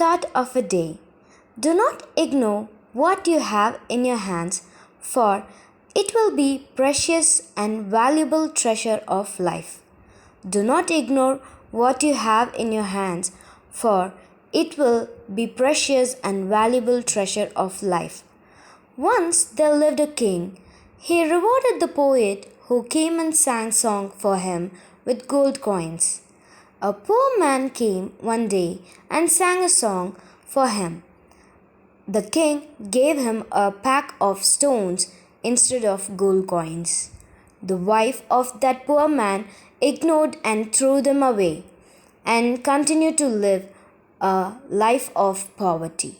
Thought of a day. Do not ignore what you have in your hands, for it will be precious and valuable treasure of life. Do not ignore what you have in your hands, for it will be precious and valuable treasure of life. Once there lived a king. He rewarded the poet who came and sang song for him with gold coins. A poor man came one day and sang a song for him. The king gave him a pack of stones instead of gold coins. The wife of that poor man ignored and threw them away and continued to live a life of poverty.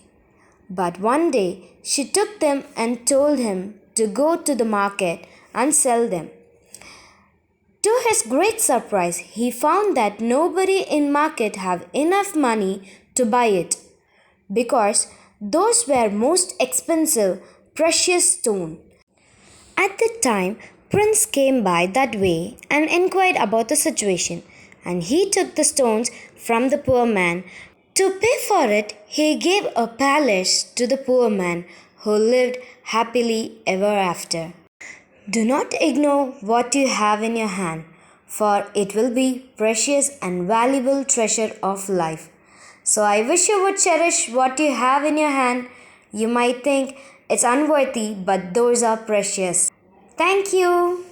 But one day she took them and told him to go to the market and sell them. To his great surprise, he found that nobody in market had enough money to buy it because those were most expensive precious stone. At the time, Prince came by that way and inquired about the situation, and he took the stones from the poor man. To pay for it, he gave a palace to the poor man who lived happily ever after. Do not ignore what you have in your hand, for it will be precious and valuable treasure of life. So I wish you would cherish what you have in your hand. You might think it's unworthy, but those are precious. Thank you.